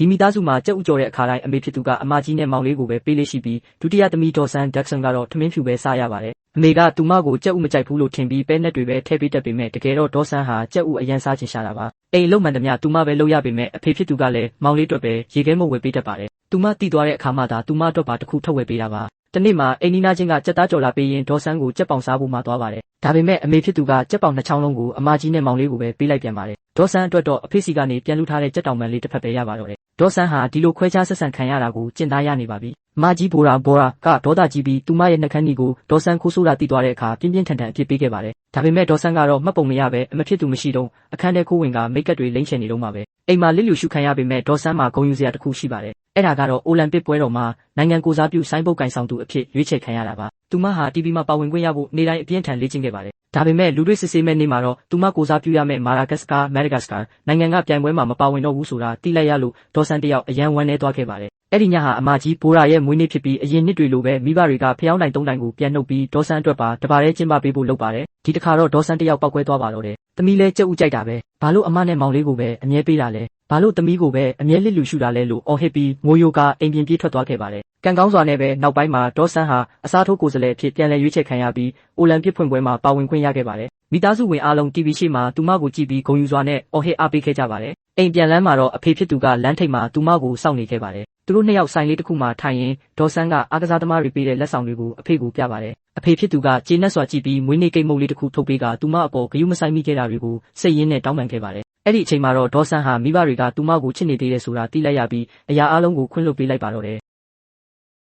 ဒီမိသားစုမှာကြက်ဥကြော်တဲ့အခါတိုင်းအမေဖြစ်သူကအမကြီးနဲ့မောင်လေးကိုပဲပေးလေးရှိပြီးဒုတိယသမီးဒေါ်ဆန်းဒက်ဆန်ကတော့ထမင်းဖြူပဲစားရပါတယ်အမေကသူမကိုကြက်ဥမကြိုက်ဘူးလို့ထင်ပြီးပဲနဲ့တွေပဲထည့်ပေးတတ်ပေမဲ့တကယ်တော့ဒေါ်ဆန်းဟာကြက်ဥအရန်စားချင်ရှာတာပါအိမ်လုံးမှန်သမျှသူမပဲလုပ်ရပေမဲ့အဖေဖြစ်သူကလည်းမောင်လေးအတွက်ပဲရေခဲမုတ်ဝယ်ပေးတတ်ပါတယ်သူမတီးသွားတဲ့အခါမှသာသူမအတွက်ပါတစ်ခုထုတ်ဝယ်ပေးတာပါတနေ့မှာအိမ်နီးနားချင်းကကြက်သားကြော်လာပေးရင်ဒေါ်ဆန်းကိုကြက်ပေါင်စားဖို့မှသွားပါတယ်ဒါပေမဲ့အမေဖြစ်သူကကြက်ပေါင်2ချောင်းလုံးကိုအမကြီးနဲ့မောင်လေးကိုပဲပေးလိုက်ပြန်ပါတယ်ဒေါ်ဆန်းအတွက်တော့အဖေစီကနေပြန်လူထားတဲ့ကြက်တောင်ပန်လေးတစ်ဖက်ပဲရပါတော့တယ်ဒေါ်ဆန်းဟာဒီလိုခွဲခြားဆက်ဆံခံရတာကိုကျင့်သားရနေပါပြီအမကြီးဘိုရာကဒေါသကြီးပြီးသူမရဲ့နှကန်းကြီးကိုဒေါ်ဆန်းခိုးဆိုးတာတီးသွားတဲ့အခါပြင်းပြင်းထန်ထန်အပြစ်ပေးခဲ့ပါတယ်ဒါပေမဲ့ဒေါ်ဆန်းကတော့မှတ်ပုံမရပဲအမဖြစ်သူမရှိတော့အခန်းထဲခိုးဝင်ကမိတ်ကပ်တွေလိမ့်ချင်နေတော့မှာပဲအိမ်မှာလစ်လျူရှုခံရပေမဲ့ဒေါ်ဆန်းမှာဂုဏ်ယူစရာတစ်ခုရှိပါတယ်အဲ့ဒါကတော့အိုလံပစ်ပွဲတော်မှာနိုင်ငံကိုစားပြုဆိုင်းပုတ်ကင်ဆောင်သူအဖြစ်ရွေးချယ်ခံရတာပါသူမဟာ TV မှာပါဝင်ခွင့်ရဖို့နေ့တိုင်းအပြင်းထန်လေ့ကျင့်ခဲ့ပါတယ်ဒါပေမဲ့လူတွေစစ်ဆေးမဲ့နေ့မှာတော့သူမကိုစားပြုရမဲ့မဒါဂတ်စကာနိုင်ငံကပြိုင်ပွဲမှာမပါဝင်တော့ဘူးဆိုတာသိလိုက်ရလို့ဒေါ်ဆန်းတယောက်အယံဝမ်းနေသွားခဲ့ပါတယ်အဲ့ဒီညဟာအမကြီးဘိုရာရဲ့မွေးနေ့ဖြစ်ပြီးအရင်နှစ်တွေလိုပဲမိဘတွေကဖျောင်းတိုင်3တိုင်ကိုပြန်နှုတ်ပြီးဒေါ်ဆန်းအတွက်ပါတပါးရဲကျင်းပပေးဖို့လုပ်ပါတယ်ဒီတစ်ခါတော့ဒေါ်ဆန်းတယောက်ပောက်ကွဲသွားပါတော့တယ်သမီးလဲကြက်ဥကြိုက်တာပဲဘာလို့အမနဲ့မောင်လေးကိုပဲအမြဲပေးတာလဲဘာလို့သမီးကိုပဲအမြဲလစ်လူရှုတာလဲလို့အော်ဟစ်ပြီးငိုယိုကအိမ်ပြင်ပြေးထွက်သွားခဲ့ပါတယ်ကံကောင်းစွာနဲ့ပဲနောက်ပိုင်းမှာဒေါ်ဆန်းဟာအစားထိုးကိုယ်စားလှယ်အဖြစ်ပြန်လည်ရွေးချယ်ခံရပြီးအိုလံပစ်ဖွင့်ပွဲမှာပါဝင်ခွင့်ရခဲ့ပါတယ်မိသားစုဝင်အားလုံး TV ရှေ့မှာသူမကိုကြည့်ပြီးဂုဏ်ယူစွာနဲ့အော်ဟစ်အားပေးခဲ့ကြပါတယ်အိမ်ပြန်လမ်းမှာတော့အဖေဖြစ်သူကလမ်းထိပ်မှာသူမကိုစောင့်နေခဲ့ပါတယ်သူတို့နှစ်ယောက်ဆိုင်လေးတစ်ခုမှာထိုင်ရင်ဒေါ်ဆန်းကအားကစားသမားတွေပေးတဲ့လက်ဆောင်တွေကိုအဖေကိုပြပါတယ်အဖေဖြစ်သူကကျေနပ်စွာကြည့်ပြီးမွေးနေ့ကိတ်မုတ်လေးတစ်ခုထုတ်ပေးကသူမအပေါ်ဂရုမစိုက်မိခဲ့တာတွေကိုစိတ်ရင်းနဲ့တောင်းပန်ခဲ့ပါတယ်အဲ့ဒီအချိန်မှာတော့ဒေါ်ဆန်းဟာမိဘတွေကသူမကိုချစ်နေသေးတယ်ဆိုတာသိလိုက်ရပြီးအရာအလုံးကိုခွင့်လွှတ်ပေးလိုက်ပါတော့တယ်